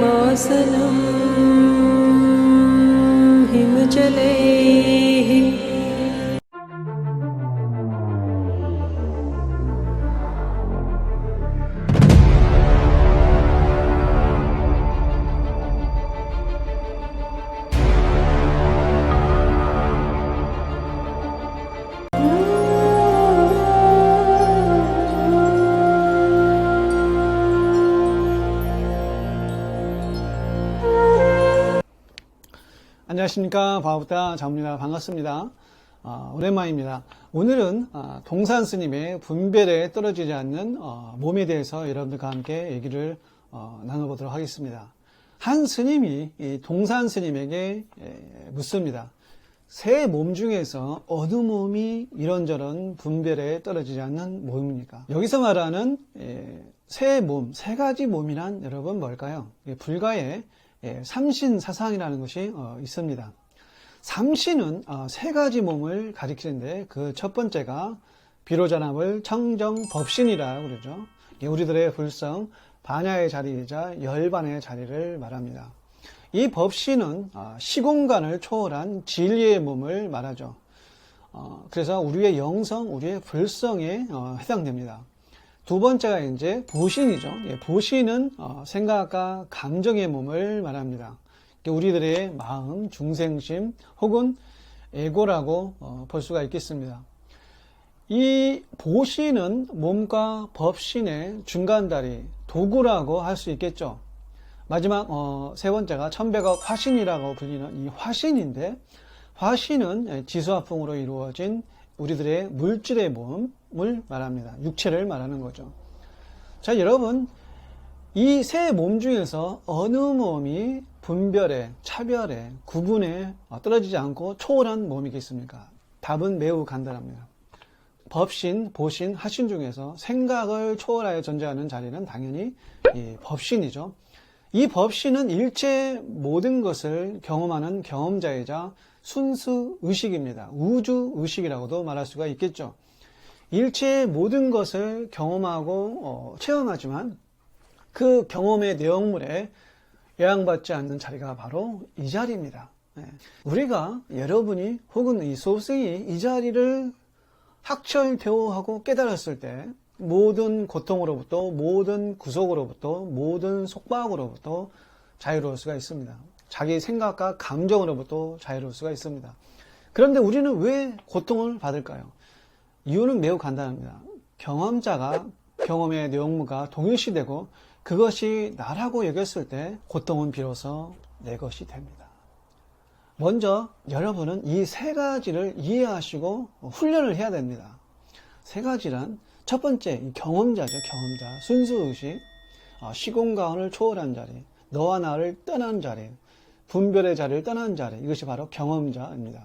मासनं हिमजलैः 안녕하십니까. 바우다 자입니다. 반갑습니다. 오랜만입니다. 오늘은 동산 스님의 분별에 떨어지지 않는 몸에 대해서 여러분들과 함께 얘기를 나눠보도록 하겠습니다. 한 스님이 이 동산 스님에게 묻습니다. 세 몸 중에서 어느 몸이 이런저런 분별에 떨어지지 않는 몸입니까? 여기서 말하는 세 몸, 세 가지 몸이란 여러분 뭘까요? 불가의 삼신사상이라는 것이 있습니다. 삼신은 세 가지 몸을 가리키는데 그 첫 번째가 비로자남을 청정법신이라고 그러죠. 우리들의 불성, 반야의 자리이자 열반의 자리를 말합니다. 이 법신은 시공간을 초월한 진리의 몸을 말하죠. 그래서 우리의 영성, 우리의 불성에 해당됩니다. 두 번째가 이제 보신이죠. 보신은 생각과 감정의 몸을 말합니다. 우리들의 마음, 중생심 혹은 에고라고 볼 수가 있겠습니다. 이 보신은 몸과 법신의 중간다리, 도구라고 할 수 있겠죠. 마지막 세 번째가 천백억 화신이라고 불리는 이 화신인데, 화신은 지수화풍으로 이루어진 우리들의 물질의 몸을 말합니다. 육체를 말하는 거죠. 자, 여러분, 이 세 몸 중에서 어느 몸이 분별에, 차별에, 구분에 떨어지지 않고 초월한 몸이겠습니까? 답은 매우 간단합니다. 법신, 보신, 하신 중에서 생각을 초월하여 존재하는 자리는 당연히 이 법신이죠. 이 법신은 일체 모든 것을 경험하는 경험자이자 순수 의식입니다. 우주 의식이라고도 말할 수가 있겠죠. 일체의 모든 것을 경험하고 체험하지만 그 경험의 내용물에 영향받지 않는 자리가 바로 이 자리입니다. 우리가, 여러분이 혹은 이 수업생이 이 자리를 학철대오하고 깨달았을 때 모든 고통으로부터, 모든 구속으로부터, 모든 속박으로부터 자유로울 수가 있습니다. 자기 생각과 감정으로부터 자유로울 수가 있습니다. 그런데 우리는 왜 고통을 받을까요? 이유는 매우 간단합니다. 경험자가 경험의 내용물과 동일시되고 그것이 나라고 여겼을 때 고통은 비로소 내 것이 됩니다. 먼저 여러분은 이 세 가지를 이해하시고 훈련을 해야 됩니다. 세 가지란 첫 번째 경험자죠. 경험자, 순수의식, 시공간을 초월한 자리, 너와 나를 떠난 자리, 분별의 자리를 떠난 자리, 이것이 바로 경험자입니다.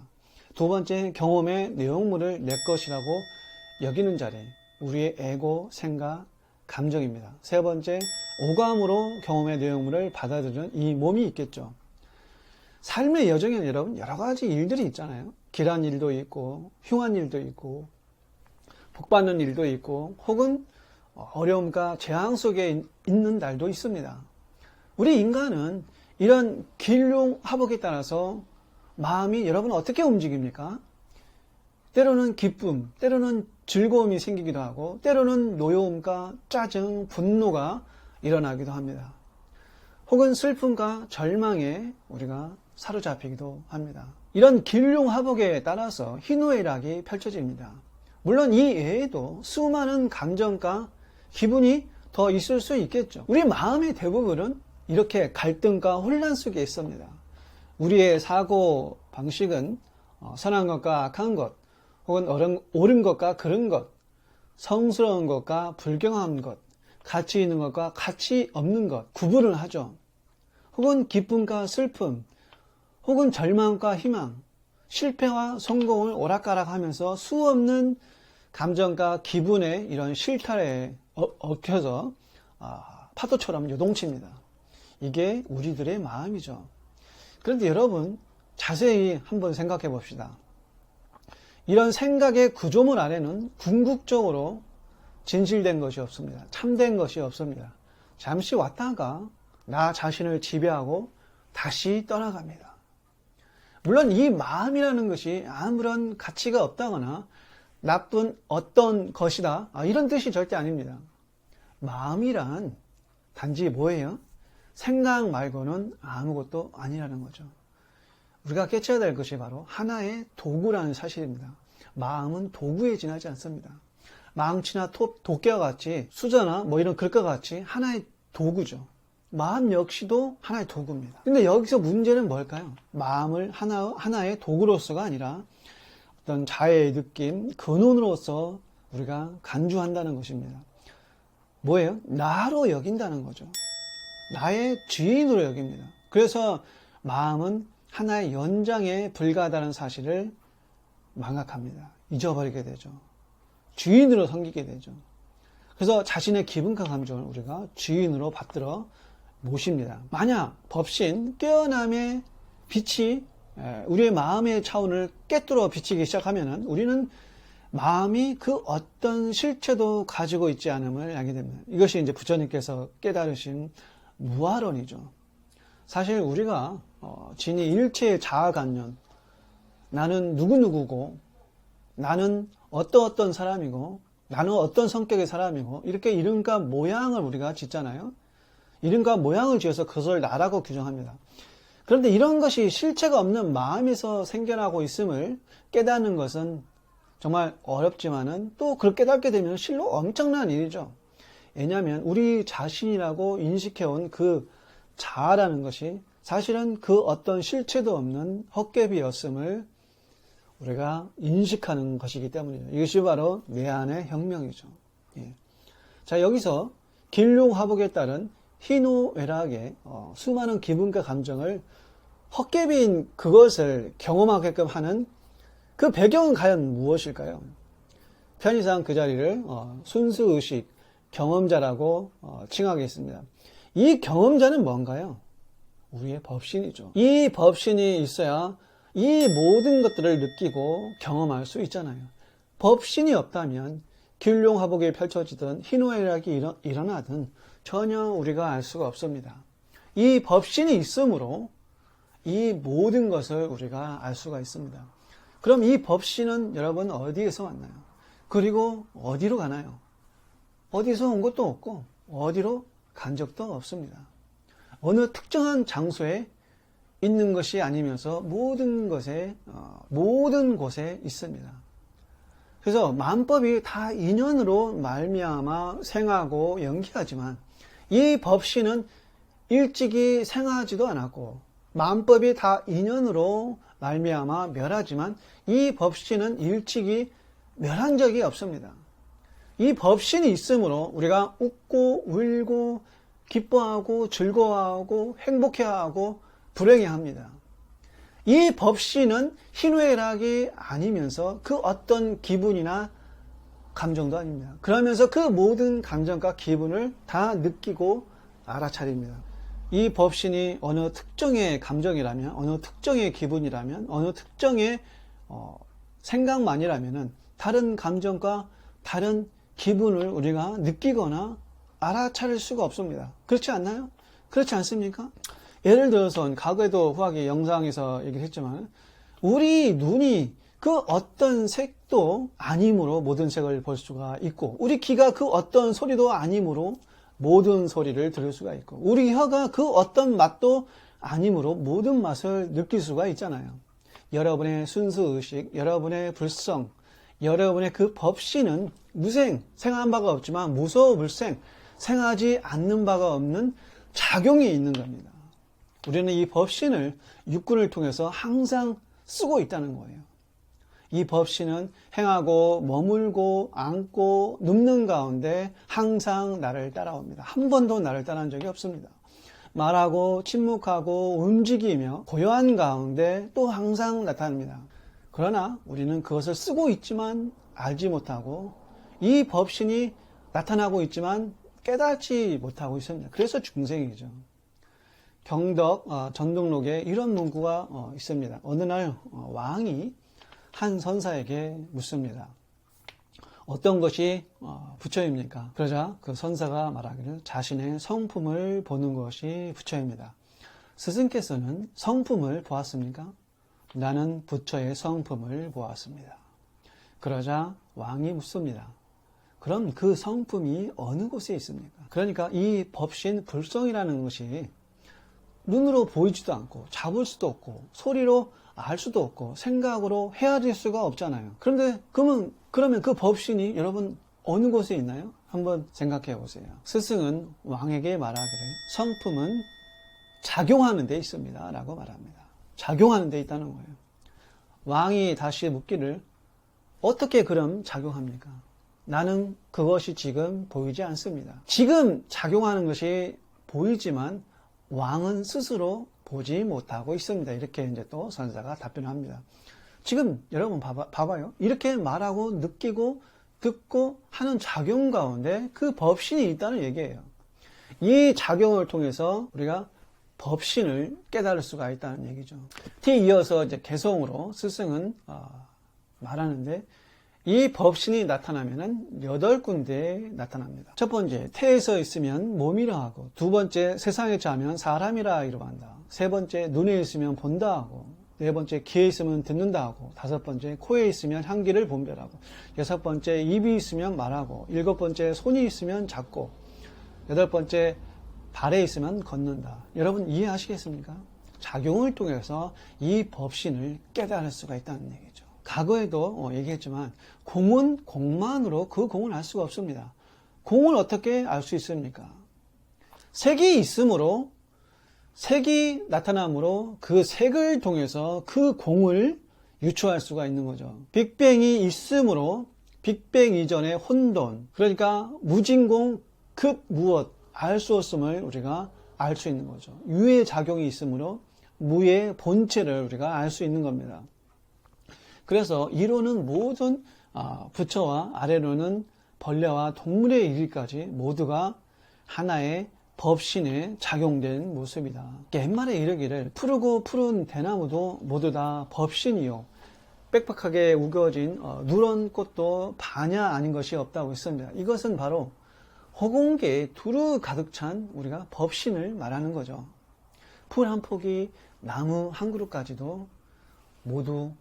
두 번째, 경험의 내용물을 내 것이라고 여기는 자리, 우리의 에고, 생각, 감정입니다. 세 번째, 오감으로 경험의 내용물을 받아들이는 이 몸이 있겠죠. 삶의 여정에는 여러분 여러 가지 일들이 있잖아요. 길한 일도 있고 흉한 일도 있고 복받는 일도 있고 혹은 어려움과 재앙 속에 있는 날도 있습니다. 우리 인간은 이런 길흉하복에 따라서 마음이 여러분 어떻게 움직입니까? 때로는 기쁨, 때로는 즐거움이 생기기도 하고 때로는 노여움과 짜증, 분노가 일어나기도 합니다. 혹은 슬픔과 절망에 우리가 사로잡히기도 합니다. 이런 길흉하복에 따라서 희노애락이 펼쳐집니다. 물론 이 외에도 수많은 감정과 기분이 더 있을 수 있겠죠. 우리 마음의 대부분은 이렇게 갈등과 혼란 속에 있습니다. 우리의 사고 방식은 선한 것과 악한 것, 혹은 옳은 것과 그른 것, 성스러운 것과 불경한 것, 가치 있는 것과 가치 없는 것 구분을 하죠. 혹은 기쁨과 슬픔, 혹은 절망과 희망, 실패와 성공을 오락가락하면서 수없는 감정과 기분의 이런 실타래에 얽혀서 파도처럼 요동칩니다. 이게 우리들의 마음이죠. 그런데 여러분 자세히 한번 생각해 봅시다. 이런 생각의 구조물 안에는 궁극적으로 진실된 것이 없습니다. 참된 것이 없습니다. 잠시 왔다가 나 자신을 지배하고 다시 떠나갑니다. 물론 이 마음이라는 것이 아무런 가치가 없다거나 나쁜 어떤 것이다, 이런 뜻이 절대 아닙니다. 마음이란 단지 뭐예요? 생각 말고는 아무것도 아니라는 거죠. 우리가 깨쳐야 될 것이 바로 하나의 도구라는 사실입니다. 마음은 도구에 지나지 않습니다. 망치나 도끼와 같이 수저나 이런 그릇과 같이 하나의 도구죠. 마음 역시도 하나의 도구입니다. 근데 여기서 문제는 뭘까요? 마음을 하나의 도구로서가 아니라 어떤 자애의 느낌, 근원으로서 우리가 간주한다는 것입니다. 뭐예요? 나로 여긴다는 거죠. 나의 주인으로 여깁니다. 그래서 마음은 하나의 연장에 불과하다는 사실을 망각합니다. 잊어버리게 되죠. 주인으로 섬기게 되죠. 그래서 자신의 기분과 감정을 우리가 주인으로 받들어 모십니다. 만약 법신 깨어남의 빛이 우리의 마음의 차원을 깨뚫어 비치기 시작하면 우리는 마음이 그 어떤 실체도 가지고 있지 않음을 알게 됩니다. 이것이 이제 부처님께서 깨달으신 무아론이죠. 사실 우리가 진이 일체의 자아관념, 나는 누구누구고, 나는 어떤 사람이고, 나는 어떤 성격의 사람이고, 이렇게 이름과 모양을 우리가 짓잖아요. 이름과 모양을 지어서 그것을 나라고 규정합니다. 그런데 이런 것이 실체가 없는 마음에서 생겨나고 있음을 깨닫는 것은 정말 어렵지만은 또 그걸 깨닫게 되면 실로 엄청난 일이죠. 왜냐하면 우리 자신이라고 인식해온 그 자아라는 것이 사실은 그 어떤 실체도 없는 헛개비였음을 우리가 인식하는 것이기 때문이죠. 이것이 바로 내 안의 혁명이죠. 예. 자, 여기서 길룡화복에 따른 희노애락의 수많은 기분과 감정을 헛개비인 그것을 경험하게끔 하는 그 배경은 과연 무엇일까요? 편의상 그 자리를 순수의식 경험자라고 칭하겠습니다. 이 경험자는 뭔가요? 우리의 법신이죠. 이 법신이 있어야 이 모든 것들을 느끼고 경험할 수 있잖아요. 법신이 없다면 길룡화복에 펼쳐지던 희노애락이 일어나든 전혀 우리가 알 수가 없습니다. 이 법신이 있으므로 이 모든 것을 우리가 알 수가 있습니다. 그럼 이 법신은 여러분 어디에서 왔나요? 그리고 어디로 가나요? 어디서 온 것도 없고 어디로 간 적도 없습니다. 어느 특정한 장소에 있는 것이 아니면서 모든 곳에 있습니다. 그래서 만법이 다 인연으로 말미암아 생하고 연기하지만 이 법신은 일찍이 생하지도 않았고 만법이 다 인연으로 말미암아 멸하지만 이 법신은 일찍이 멸한 적이 없습니다. 이 법신이 있으므로 우리가 웃고 울고 기뻐하고 즐거워하고 행복해하고 불행해합니다. 이 법신은 희노애락이 아니면서 그 어떤 기분이나 감정도 아닙니다. 그러면서 그 모든 감정과 기분을 다 느끼고 알아차립니다. 이 법신이 어느 특정의 감정이라면, 어느 특정의 기분이라면, 어느 특정의 생각만이라면 다른 감정과 다른 기분을 우리가 느끼거나 알아차릴 수가 없습니다. 그렇지 않나요? 그렇지 않습니까? 예를 들어서 과거에도 후하게 영상에서 얘기를 했지만 우리 눈이 그 어떤 색도 아니므로 모든 색을 볼 수가 있고 우리 귀가 그 어떤 소리도 아니므로 모든 소리를 들을 수가 있고 우리 혀가 그 어떤 맛도 아니므로 모든 맛을 느낄 수가 있잖아요. 여러분의 순수의식, 여러분의 불성, 여러분의 그 법신은 무생, 생한 바가 없지만 무소불생, 생하지 않는 바가 없는 작용이 있는 겁니다. 우리는 이 법신을 육군을 통해서 항상 쓰고 있다는 거예요. 이 법신은 행하고 머물고 앉고 눕는 가운데 항상 나를 따라옵니다. 한 번도 나를 따라한 적이 없습니다. 말하고 침묵하고 움직이며 고요한 가운데 또 항상 나타납니다. 그러나 우리는 그것을 쓰고 있지만 알지 못하고 이 법신이 나타나고 있지만 깨닫지 못하고 있습니다. 그래서 중생이죠. 경덕 전등록에 이런 문구가 있습니다. 어느 날 왕이 한 선사에게 묻습니다. 어떤 것이 부처입니까? 그러자 그 선사가 말하기를 자신의 성품을 보는 것이 부처입니다. 스승께서는 성품을 보았습니까? 나는 부처의 성품을 보았습니다. 그러자 왕이 묻습니다. 그럼 그 성품이 어느 곳에 있습니까? 그러니까 이 법신 불성이라는 것이 눈으로 보이지도 않고 잡을 수도 없고 소리로 알 수도 없고 생각으로 헤아릴 수가 없잖아요. 그런데 그러면 그 법신이 여러분 어느 곳에 있나요? 한번 생각해 보세요. 스승은 왕에게 말하기를 성품은 작용하는 데 있습니다 라고 말합니다. 작용하는 데 있다는 거예요. 왕이 다시 묻기를 어떻게 그럼 작용합니까? 나는 그것이 지금 보이지 않습니다. 지금 작용하는 것이 보이지만 왕은 스스로 보지 못하고 있습니다. 이렇게 이제 또 선사가 답변합니다. 지금 여러분 봐봐요. 이렇게 말하고 느끼고 듣고 하는 작용 가운데 그 법신이 있다는 얘기예요. 이 작용을 통해서 우리가 법신을 깨달을 수가 있다는 얘기죠. 뒤에 이어서 이제 개성으로 스승은 말하는데 이 법신이 나타나면은 8군데에 나타납니다. 첫 번째, 태에서 있으면 몸이라 하고, 두 번째, 세상에 자면 사람이라 이러한다. 세 번째, 눈에 있으면 본다 하고, 네 번째, 귀에 있으면 듣는다 하고, 다섯 번째, 코에 있으면 향기를 분별하고, 여섯 번째, 입이 있으면 말하고, 일곱 번째, 손이 있으면 잡고, 여덟 번째, 발에 있으면 걷는다. 여러분 이해하시겠습니까? 작용을 통해서 이 법신을 깨달을 수가 있다는 얘기죠. 과거에도 얘기했지만 공은 공만으로 그 공을 알 수가 없습니다. 공을 어떻게 알 수 있습니까? 색이 있으므로, 색이 나타남으로 그 색을 통해서 그 공을 유추할 수가 있는 거죠. 빅뱅이 있으므로 빅뱅 이전의 혼돈, 그러니까 무진공 급 무엇, 알 수 없음을 우리가 알 수 있는 거죠. 유의 작용이 있으므로 무의 본체를 우리가 알 수 있는 겁니다. 그래서 이로는 모든 부처와 아래로는 벌레와 동물의 일까지 모두가 하나의 법신에 작용된 모습이다. 옛말에 이르기를 푸르고 푸른 대나무도 모두 다 법신이요 빽빽하게 우겨진 누런 꽃도 반야 아닌 것이 없다고 했습니다. 이것은 바로 허공계에 두루 가득 찬 우리가 법신을 말하는 거죠. 풀 한 폭이 나무 한 그루까지도 모두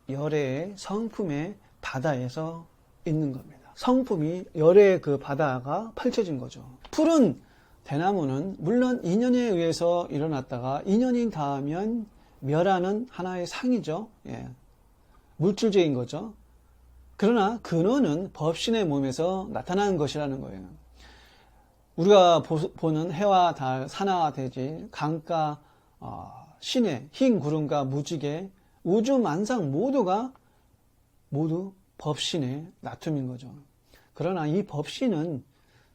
열애의 성품의 바다에서 있는 겁니다. 성품이 열애의 그 바다가 펼쳐진 거죠. 푸른 대나무는 물론 인연에 의해서 일어났다가 인연이 닿으면 멸하는 하나의 상이죠. 물질적인 거죠. 그러나 근원은 법신의 몸에서 나타나는 것이라는 거예요. 우리가 보는 해와 달, 산하 대지, 강가, 시내, 흰 구름과 무지개, 우주 만상 모두가 모두 법신의 나툼인 거죠. 그러나 이 법신은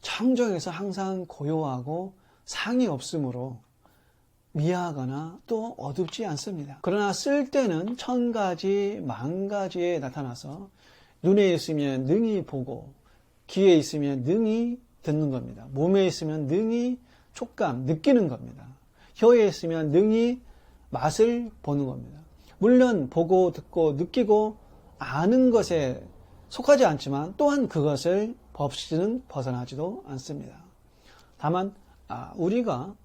청정에서 항상 고요하고 상이 없으므로 미하거나 또 어둡지 않습니다. 그러나 쓸 때는 천 가지, 만 가지에 나타나서 눈에 있으면 능히 보고 귀에 있으면 능히 듣는 겁니다. 몸에 있으면 능히 촉감, 느끼는 겁니다. 혀에 있으면 능히 맛을 보는 겁니다. 물론 보고 듣고 느끼고 아는 것에 속하지 않지만 또한 그것을 법신은 벗어나지도 않습니다. 다만 우리가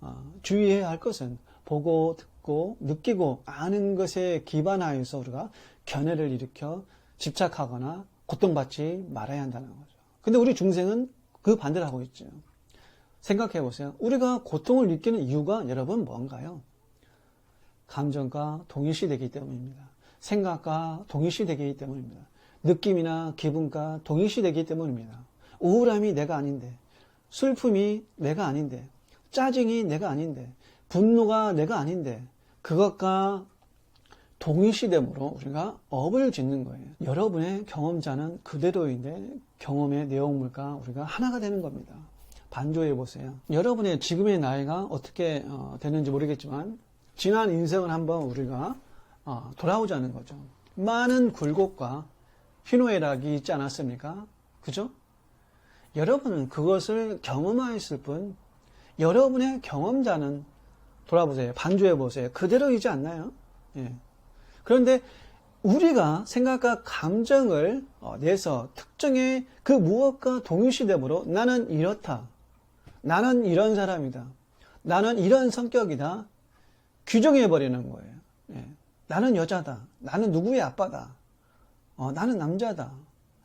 주의해야 할 것은 보고 듣고 느끼고 아는 것에 기반하여서 우리가 견해를 일으켜 집착하거나 고통받지 말아야 한다는 거죠. 근데 우리 중생은 그 반대를 하고 있죠. 생각해 보세요. 우리가 고통을 느끼는 이유가 여러분 뭔가요? 감정과 동일시되기 때문입니다. 생각과 동일시되기 때문입니다. 느낌이나 기분과 동일시되기 때문입니다. 우울함이 내가 아닌데, 슬픔이 내가 아닌데, 짜증이 내가 아닌데, 분노가 내가 아닌데, 그것과 동일시됨으로 우리가 업을 짓는 거예요. 여러분의 경험자는 그대로인데 경험의 내용물과 우리가 하나가 되는 겁니다. 반조해 보세요. 여러분의 지금의 나이가 어떻게 되는지 모르겠지만 지난 인생을 한번 우리가 돌아오자는 거죠. 많은 굴곡과 희노애락이 있지 않았습니까? 그죠? 여러분은 그것을 경험하였을 뿐 여러분의 경험자는 돌아보세요. 반조해 보세요. 그대로이지 않나요? 예. 그런데 우리가 생각과 감정을 내서 특정의 그 무엇과 동일시되므로 나는 이렇다. 나는 이런 사람이다. 나는 이런 성격이다. 규정해버리는 거예요. 예. 나는 여자다. 나는 누구의 아빠다. 나는 남자다.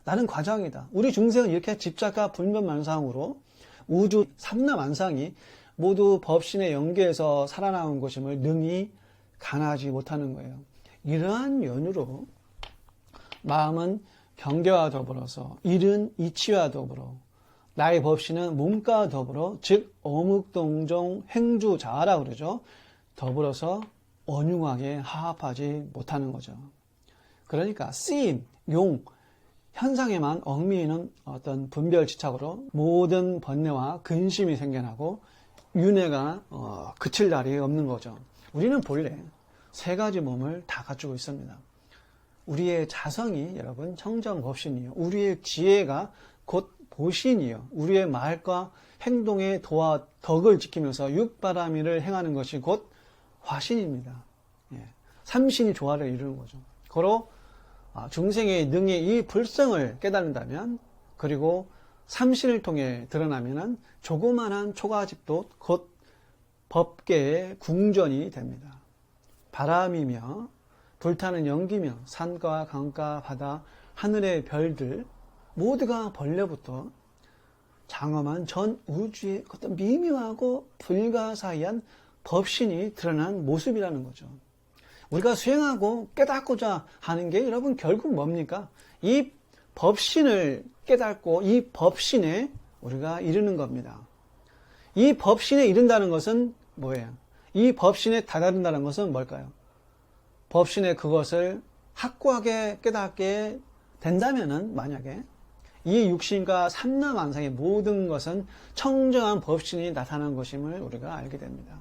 나는 과장이다. 우리 중생은 이렇게 집착과 불면만상으로 우주 삼라만상이 모두 법신의 영계에서 살아나온 것임을 능히 간하지 못하는 거예요. 이러한 연유로 마음은 경계와 더불어서 일은 이치와 더불어 나의 법신은 몸과 더불어 즉 어묵동종 행주자라 그러죠. 더불어서 언융하게 하합하지 못하는 거죠. 그러니까 쓰임, 용, 현상에만 얽매이는 어떤 분별지착으로 모든 번뇌와 근심이 생겨나고 윤회가 그칠 날이 없는 거죠. 우리는 본래 세 가지 몸을 다 갖추고 있습니다. 우리의 자성이 여러분 청정법신이요. 우리의 지혜가 곧 보신이요. 우리의 말과 행동의 도와 덕을 지키면서 육바라밀을 행하는 것이 곧 화신입니다. 예. 삼신이 조화를 이루는 거죠. 고로 중생의 능의 이 불성을 깨닫는다면 그리고 삼신을 통해 드러나면 조그만한 초가집도 곧 법계의 궁전이 됩니다. 바람이며 불타는 연기며 산과 강가 바다 하늘의 별들 모두가 벌레부터 장엄한 전 우주의 어떤 미묘하고 불가사의한 법신이 드러난 모습이라는 거죠. 우리가 수행하고 깨닫고자 하는 게 여러분 결국 뭡니까? 이 법신을 깨닫고 이 법신에 우리가 이르는 겁니다. 이 법신에 이른다는 것은 뭐예요? 이 법신에 다다른다는 것은 뭘까요? 법신에 그것을 확고하게 깨닫게 된다면은 만약에 이 육신과 삼라만상의 모든 것은 청정한 법신이 나타난 것임을 우리가 알게 됩니다.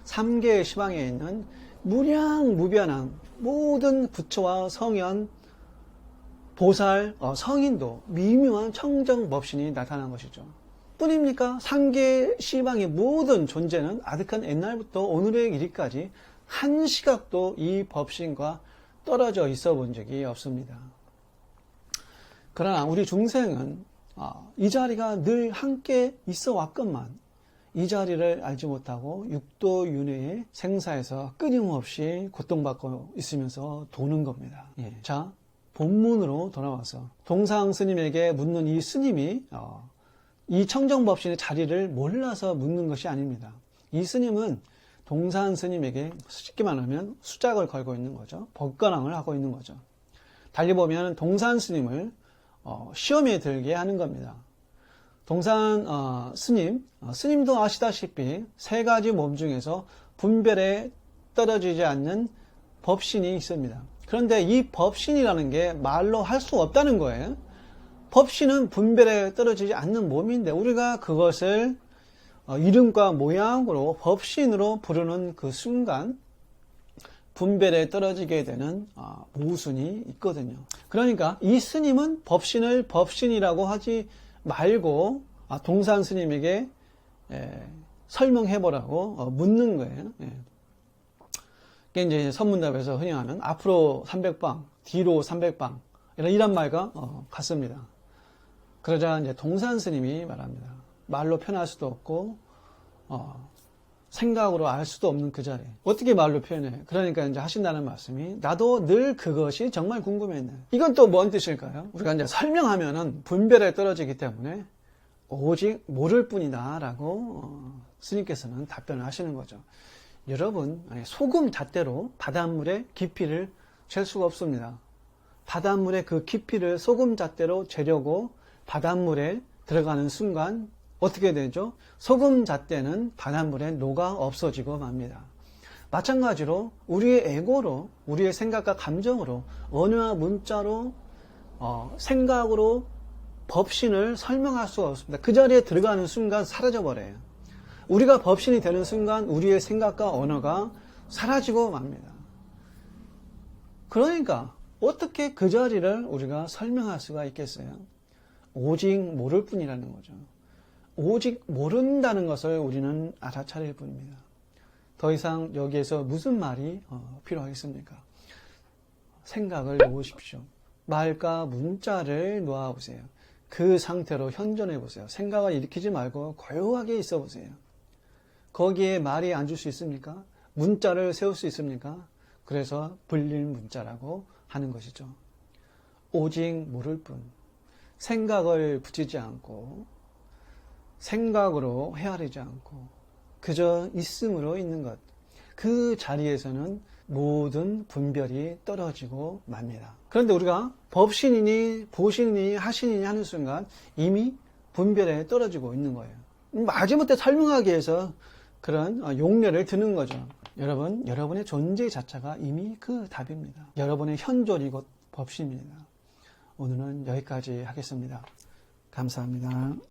삼계의 시방에 있는 무량무변한 모든 부처와 성현, 보살, 성인도 미묘한 청정법신이 나타난 것이죠. 뿐입니까? 삼계 시방의 모든 존재는 아득한 옛날부터 오늘의 이르기까지 한 시각도 이 법신과 떨어져 있어 본 적이 없습니다. 그러나 우리 중생은 이 자리가 늘 함께 있어 왔건만 이 자리를 알지 못하고 육도 윤회의 생사에서 끊임없이 고통받고 있으면서 도는 겁니다. 예. 자, 본문으로 돌아와서 동상 스님에게 묻는 이 스님이 이 청정법신의 자리를 몰라서 묻는 것이 아닙니다. 이 스님은 동산 스님에게 쉽게 말하면 수작을 걸고 있는 거죠. 법가랑을 하고 있는 거죠. 달리 보면 동산 스님을 시험에 들게 하는 겁니다. 동산 스님도 아시다시피 세 가지 몸 중에서 분별에 떨어지지 않는 법신이 있습니다. 그런데 이 법신이라는 게 말로 할 수 없다는 거예요. 법신은 분별에 떨어지지 않는 몸인데 우리가 그것을 이름과 모양으로 법신으로 부르는 그 순간 분별에 떨어지게 되는 모순이 있거든요. 그러니까 이 스님은 법신을 법신이라고 하지 말고 동산 스님에게 설명해보라고 묻는 거예요. 이게 이제 선문답에서 흔히 하는 앞으로 300방, 뒤로 300방 이런 말과 같습니다. 그러자 이제 동산 스님이 말합니다. 말로 표현할 수도 없고 생각으로 알 수도 없는 그 자리. 어떻게 말로 표현해? 그러니까 이제 하신다는 말씀이 나도 늘 그것이 정말 궁금했네. 이건 또 뭔 뜻일까요? 우리가 이제 설명하면은 분별에 떨어지기 때문에 오직 모를 뿐이다 라고 스님께서는 답변을 하시는 거죠. 여러분, 소금 잣대로 바닷물의 깊이를 잴 수가 없습니다. 바닷물의 그 깊이를 소금 잣대로 재려고 바닷물에 들어가는 순간 어떻게 되죠? 소금 잣대는 바닷물에 녹아 없어지고 맙니다. 마찬가지로 우리의 에고로, 우리의 생각과 감정으로, 언어와 문자로, 생각으로 법신을 설명할 수가 없습니다. 그 자리에 들어가는 순간 사라져버려요. 우리가 법신이 되는 순간 우리의 생각과 언어가 사라지고 맙니다. 그러니까 어떻게 그 자리를 우리가 설명할 수가 있겠어요? 오직 모를 뿐이라는 거죠. 오직 모른다는 것을 우리는 알아차릴 뿐입니다. 더 이상 여기에서 무슨 말이 필요하겠습니까? 생각을 놓으십시오. 말과 문자를 놓아보세요. 그 상태로 현존해 보세요. 생각을 일으키지 말고 고요하게 있어 보세요. 거기에 말이 앉을 수 있습니까? 문자를 세울 수 있습니까? 그래서 불린 문자라고 하는 것이죠. 오직 모를 뿐. 생각을 붙이지 않고 생각으로 헤아리지 않고 그저 있음으로 있는 것. 그 자리에서는 모든 분별이 떨어지고 맙니다. 그런데 우리가 법신이니 보신이니 하신이니 하는 순간 이미 분별에 떨어지고 있는 거예요. 마지못해 설명하기 위해서 그런 용례를 드는 거죠. 여러분, 여러분의 존재 자체가 이미 그 답입니다. 여러분의 현존이 곧 법신입니다. 오늘은 여기까지 하겠습니다. 감사합니다.